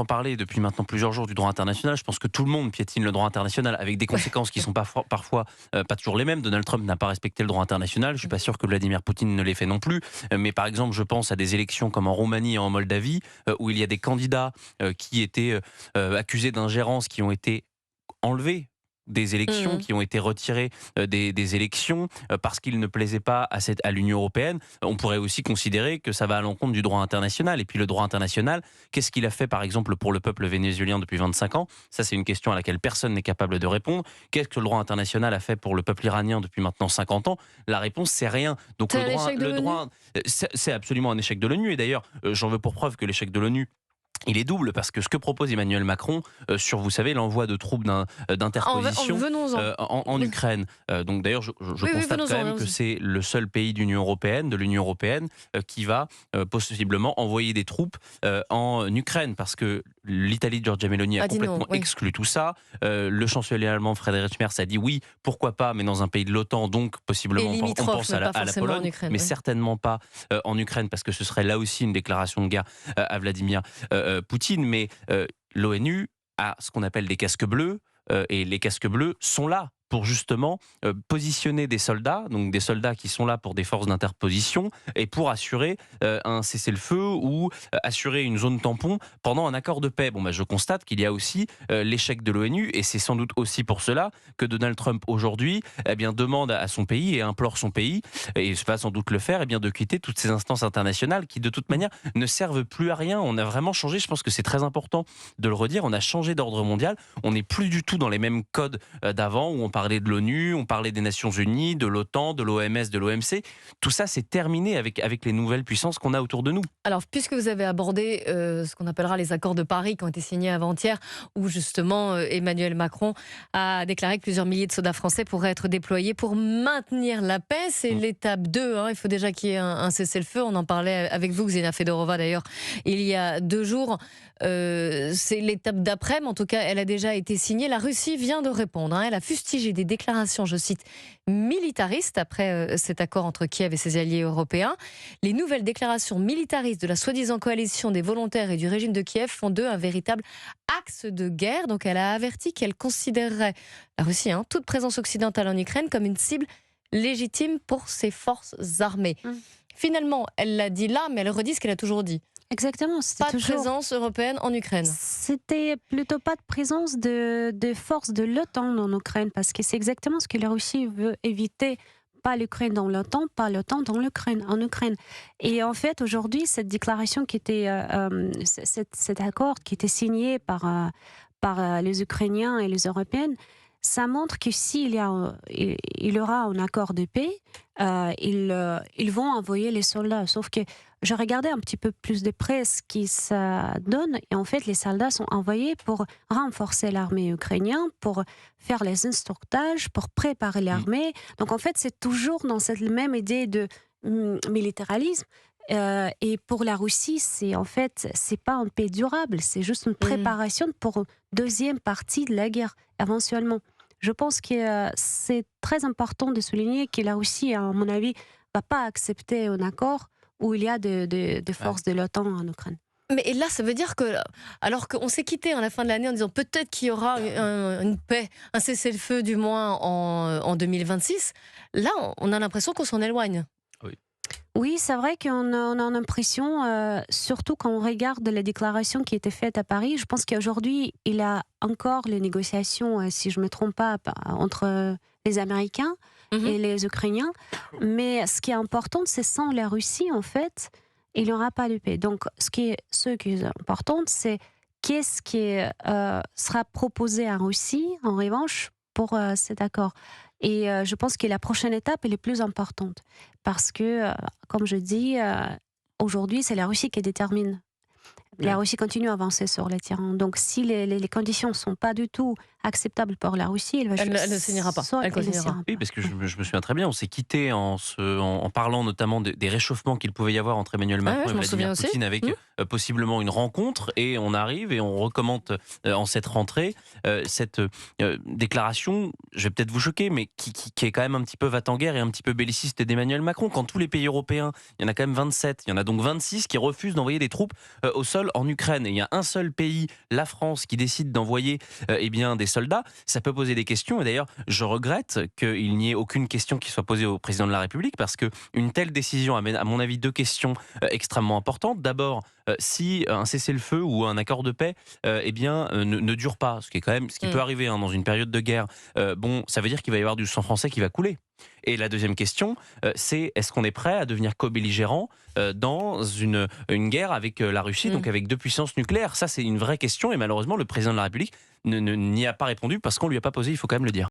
entend parler depuis maintenant plusieurs jours du droit international. Je pense que tout le monde piétine le droit international avec des conséquences qui sont parfois pas toujours les mêmes. Donald Trump n'a pas respecté le droit international. Je suis pas sûr que Vladimir Poutine ne l'ait fait non plus. Mais par exemple, je pense à des élections comme en Roumanie et en Moldavie, où il y a des candidats qui étaient accusés d'ingérence, qui ont été enlevés des élections, qui ont été retirés des élections parce qu'ils ne plaisaient pas à l'Union européenne. On pourrait aussi considérer que ça va à l'encontre du droit international. Et puis le droit international, qu'est-ce qu'il a fait par exemple pour le peuple vénézuélien depuis 25 ans? Ça, c'est une question à laquelle personne n'est capable de répondre. Qu'est-ce que le droit international a fait pour le peuple iranien depuis maintenant 50 ans? La réponse, c'est rien. Donc C'est un échec de le l'ONU. droit, c'est absolument un échec de l'ONU. Et d'ailleurs, j'en veux pour preuve que l'échec de l'ONU, il est double, parce que ce que propose Emmanuel Macron sur, vous savez, l'envoi de troupes d'interposition Venons-en. en Ukraine. Donc d'ailleurs, je Oui, constate quand venons-en. même que c'est le seul pays de l'Union européenne, qui va possiblement envoyer des troupes en Ukraine, parce que l'Italie de Giorgia Meloni a A dit non, complètement oui. exclu tout ça. Le chancelier allemand Friedrich Merz a dit oui, pourquoi pas, mais dans un pays de l'OTAN, donc Et possiblement on limitrophe, pense mais à pas la forcément en Pologne, Ukraine. mais Oui. certainement pas en Ukraine, parce que ce serait là aussi une déclaration de guerre à Vladimir Poutine. Mais l'ONU a ce qu'on appelle des casques bleus, et les casques bleus sont là pour justement positionner des soldats, donc des soldats qui sont là pour des forces d'interposition et pour assurer un cessez-le-feu ou assurer une zone tampon pendant un accord de paix. Bon, je constate qu'il y a aussi l'échec de l'ONU, et c'est sans doute aussi pour cela que Donald Trump aujourd'hui demande à son pays et implore son pays, et va sans doute le faire, de quitter toutes ces instances internationales qui de toute manière ne servent plus à rien. On a vraiment changé, je pense que c'est très important de le redire, on a changé d'ordre mondial, on n'est plus du tout dans les mêmes codes d'avant, où on parlait de l'ONU, on parlait des Nations Unies, de l'OTAN, de l'OMS, de l'OMC. Tout ça, c'est terminé avec les nouvelles puissances qu'on a autour de nous. Alors, puisque vous avez abordé ce qu'on appellera les accords de Paris qui ont été signés avant-hier, où justement Emmanuel Macron a déclaré que plusieurs milliers de soldats français pourraient être déployés pour maintenir la paix, c'est l'étape 2. Il faut déjà qu'il y ait un cessez-le-feu. On en parlait avec vous, Xenia Fedorova, d'ailleurs, il y a 2 jours. C'est l'étape d'après, mais en tout cas, elle a déjà été signée. La Russie vient de répondre. Elle a fustigé des déclarations, je cite, militaristes après cet accord entre Kiev et ses alliés européens. Les nouvelles déclarations militaristes de la soi-disant coalition des volontaires et du régime de Kiev font d'eux un véritable axe de guerre. Donc elle a averti qu'elle considérerait, la Russie, toute présence occidentale en Ukraine comme une cible légitime pour ses forces armées. Finalement, elle l'a dit là, mais elle redit ce qu'elle a toujours dit. Exactement, c'était Pas de toujours... présence européenne en Ukraine. C'était plutôt pas de présence de forces de l'OTAN en Ukraine, parce que c'est exactement ce que la Russie veut éviter. Pas l'Ukraine dans l'OTAN, pas l'OTAN dans l'Ukraine, en Ukraine. Et en fait, aujourd'hui, cette déclaration qui était, cet accord qui était signé par les Ukrainiens et les Européennes, ça montre que s'il y aura un accord de paix, ils vont envoyer les soldats. Sauf que je regardais un petit peu plus de près ce qui ça donne, et en fait, les soldats sont envoyés pour renforcer l'armée ukrainienne, pour faire les instructages, pour préparer l'armée. Donc en fait, c'est toujours dans cette même idée de militarisme. Et pour la Russie, c'est pas une paix durable, c'est juste une préparation pour une deuxième partie de la guerre, éventuellement. Je pense que c'est très important de souligner que la Russie, à mon avis, va pas accepter un accord où il y a des forces de l'OTAN en Ukraine. Mais et là, ça veut dire que, alors qu'on s'est quitté à la fin de l'année en disant peut-être qu'il y aura une paix, un cessez-le-feu du moins en 2026, là, on a l'impression qu'on s'en éloigne. Oui, c'est vrai qu'on a l'impression, surtout quand on regarde les déclarations qui étaient faites à Paris, je pense qu'aujourd'hui, il y a encore les négociations, si je ne me trompe pas, entre les Américains et les Ukrainiens. Mais ce qui est important, c'est sans la Russie, en fait, il n'y aura pas de paix. Donc, ce qui est important, c'est qu'est-ce qui sera proposé en Russie, en revanche, pour cet accord. Et je pense que la prochaine étape est la plus importante. Parce que, comme je dis, aujourd'hui, c'est la Russie qui détermine. La Russie continue à avancer sur le terrain. Donc, si les conditions ne sont pas du tout acceptable pour la Russie, Elle ne signera pas. Elle continuera. Oui, parce que je me souviens très bien, on s'est quitté en parlant notamment des réchauffements qu'il pouvait y avoir entre Emmanuel Macron je et m'en souviens Vladimir aussi. Poutine avec possiblement une rencontre, et on arrive et on recommande en cette rentrée cette déclaration, je vais peut-être vous choquer, mais qui est quand même un petit peu va-t-en-guerre et un petit peu belliciste d'Emmanuel Macron. Quand tous les pays européens, il y en a quand même 27, il y en a donc 26 qui refusent d'envoyer des troupes au sol en Ukraine. Et il y a un seul pays, la France, qui décide d'envoyer des soldats. Ça peut poser des questions, et d'ailleurs, je regrette qu'il n'y ait aucune question qui soit posée au président de la République, parce qu'une telle décision amène, à mon avis, deux questions extrêmement importantes. D'abord, si un cessez-le-feu ou un accord de paix ne dure pas, ce qui est quand même ce qui peut arriver dans une période de guerre, ça veut dire qu'il va y avoir du sang français qui va couler. Et la deuxième question, c'est est-ce qu'on est prêt à devenir co-belligérant dans une guerre avec la Russie, donc avec deux puissances nucléaires? Ça, c'est une vraie question, et malheureusement, le président de la République n'y a pas répondu parce qu'on ne lui a pas posé, il faut quand même le dire.